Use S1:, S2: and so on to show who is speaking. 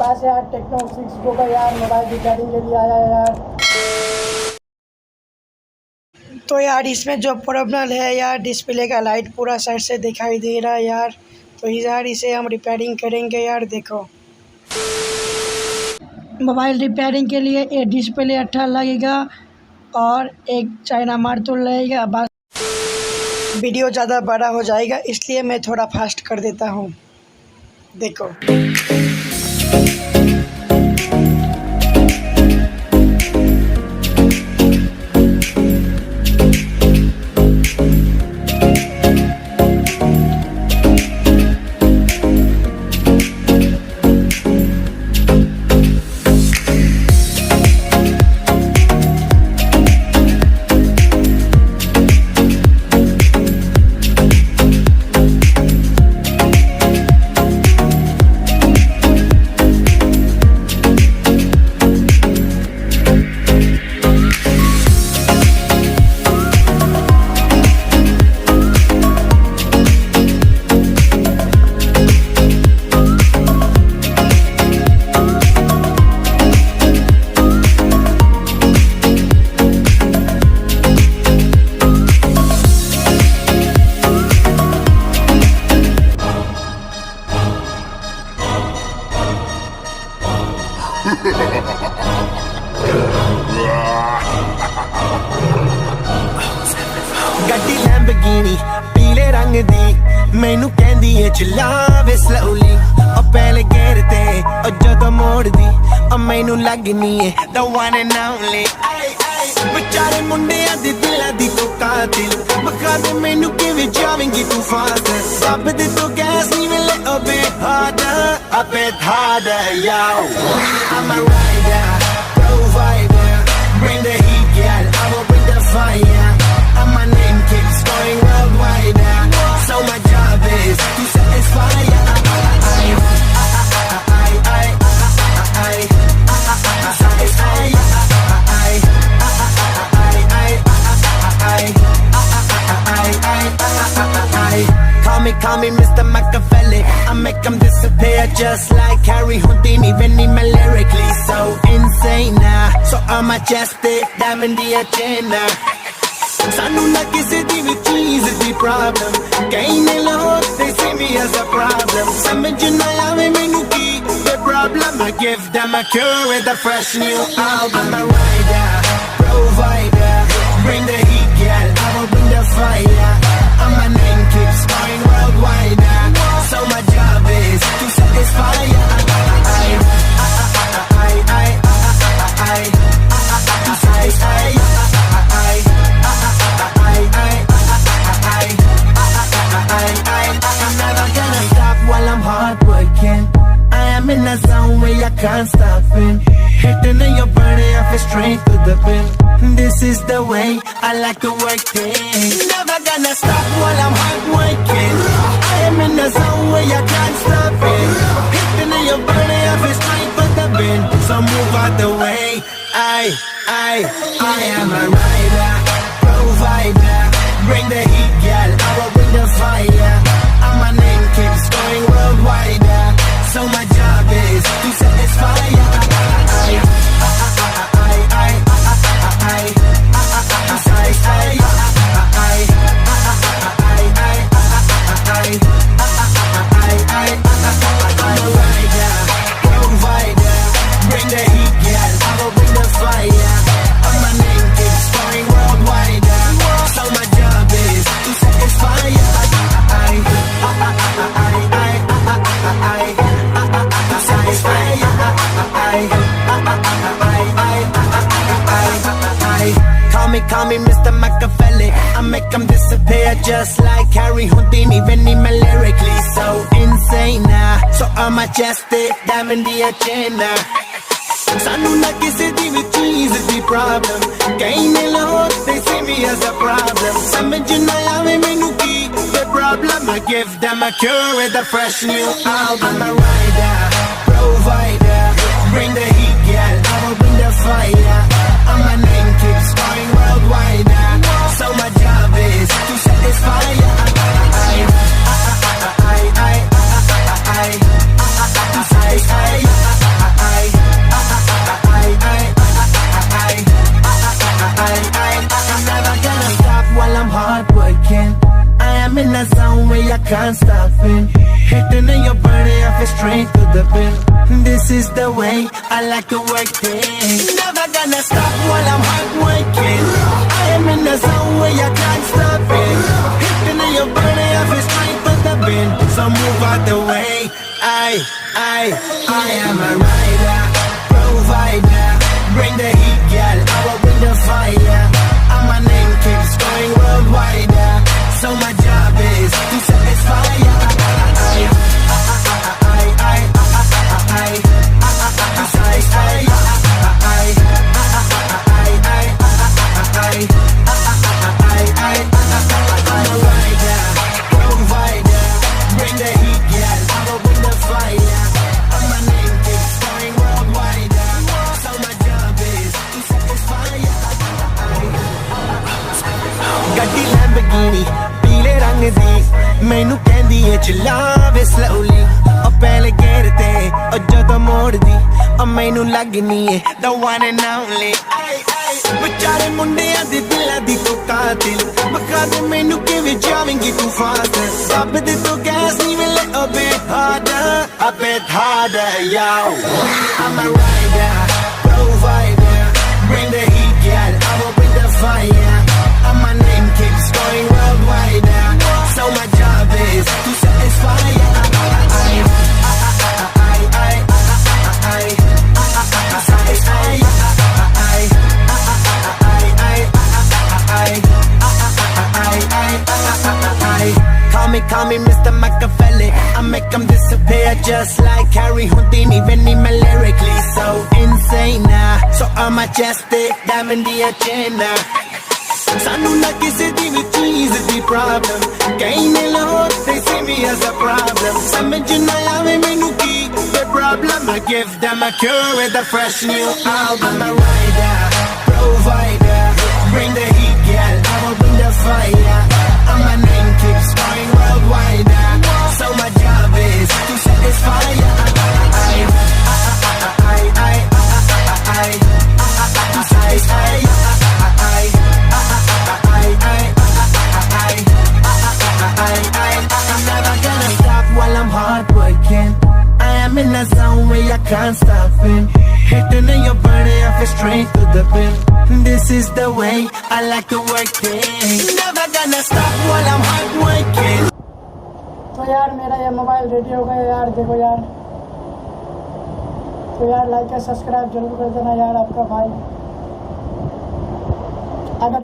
S1: कहाँ से यार टेक्नो 6 प्रो का यार मोबाइल रिपेयरिंग के लिए आया है यार। तो यार इसमें जो प्रॉब्लम है यार, डिस्प्ले का लाइट पूरा साइड से दिखाई दे रहा है यार। तो यार इसे हम रिपेयरिंग करेंगे यार। देखो मोबाइल रिपेयरिंग के लिए एक डिस्प्ले अच्छा लगेगा और एक चाइना मार्तुल लगेगा। बस वीडियो ज़्यादा बड़ा हो जाएगा इसलिए मैं थोड़ा फास्ट कर देता हूँ। देखो
S2: ਗੱਡੀ ਲੈਂਬਗੀਨੀ ਪੀਲੇ ਰੰਗ ਦੀ ਮੈਨੂੰ ਕਹਿੰਦੀ ਏ ਚਲਾਵੇ ਸਲੋਲੀ ਉਹ ਪਹਿਲੇ ਗੇਰ ਤੇ ਉਹ ਜਦੋਂ ਮੋੜਦੀ ਉਹ ਮੈਨੂੰ ਲੱਗਨੀ ਏ the one and only ਵਿਚਾਰੇ ਮੁੰਡਿਆਂ ਦੇ ਦਿਲਾਂ ਦੀ ਤੂੰ ਕਾਤਿਲ ਮਖਾ ਦੇ ਮੈਨੂੰ ਕਿਵੇਂ ਜਾਵੇਂਗੀ ਤੂੰ ਫਾਸਟ ਰੱਬ ਦੇ ਤੋਂ ਗੈਸ ਨਹੀਂ ਮਿਲੇ ਉਹ baithate yo I'm a rider provider bring the heat girl I will bring the fire and my name keeps going worldwide so my job is to satisfy Call me Mr. Machiavelli I make them disappear just like Harry Houdini Benny me lyrically so insane so I'm majestic diamond the agenda ਸਾਨੂੰ ਨਾ ਕਿਸੇ ਦੀ ਵੀ ਚੀਜ਼ ਦੀ problem ਕਈ ਨੇ Lahore they see me as a problem ਸਮਝ ਨਾ ਆਵੇ ਮੈਨੂੰ ਕੀ the problem I give them a cure with a fresh new album I'm a rider provider bring the heat girl I will bring the fire and my name keeps going worldwide so my job is to satisfy in a zone where I can't stop it hitting in your body I feel straight to the pin this is the way I like to work things never gonna stop while I'm hard working I am in a zone where I can't stop it hitting in your body I feel straight to the pin so move out the way I am a rider provider bring the heat girl I will bring the fire and my name keeps going worldwide so my job is to satisfy Call me Mr. Machiavelli I make them disappear just like Harry Houdini Benny me lyrically so insane so I'm majestic diamond the agenda ਸਾਨੂੰ ਨਾ ਕਿਸੇ ਦੀ ਵੀ ਚੀਜ਼ ਦੀ problem ਕਈ ਨੇ Lahore they see me as a problem ਸਮਝ ਨਾ ਆਵੇ ਮੈਨੂੰ ਕੀ the problem I give them a cure with a fresh new album I'm a rider provider bring the heat girl I will bring the fire and my name keeps going worldwide so my job is to satisfy to satisfy can't stop it. Hitting in your body, I feel straight to the bin. This is the way I like to work it. Never gonna stop while I'm hard working. I am in the zone where you can't stop it. Hitting in your body, I feel straight to the bin. So move out the way. I am a rider, provider. Bring the heat, girl, I will bring the fire. And my name keeps going worldwide. So my job is to satisfy ya. मैनू कहंदी है चलावे slowly ओ पहले गेर ते ओ जदों मोड़दी ओ मैनू लगनी है the one and only बेचारे मुंडियां दे दिलां दी तू कातिल बखा दे मैनू किवें जावेंगी तू फास्ट सब दे तू गैस नी मिले a bit harder yo I'm a rider provider bring the heat girl I will bring the fire and my name keeps going worldwide so my job is to satisfy Call me Mr. Machiavelli I make them disappear just like Harry Houdini when he lyrically so insane so I'm majestic diamond the agenda Sanu na kisi di vi cheez di problem Kahin ne lahore they see me as a problem Samajh na aave mainu ki the problem I give them a cure with a fresh new album a rider, provider Bring the heat girl, I will bring the fire And my name keeps going worldwide So my job is to satisfy ya To satisfy ya I'm never gonna stop while I'm hard working I am in a zone where I can't stop it Hitting in your body, I feel straight to the bin This is the way I like to work it Never gonna stop while I'm hard working
S1: तो यार मेरा ये mobile ready हो गया यार देखो यार तो यार लाइक और सब्सक्राइब जरूर कर देना यार आपका भाई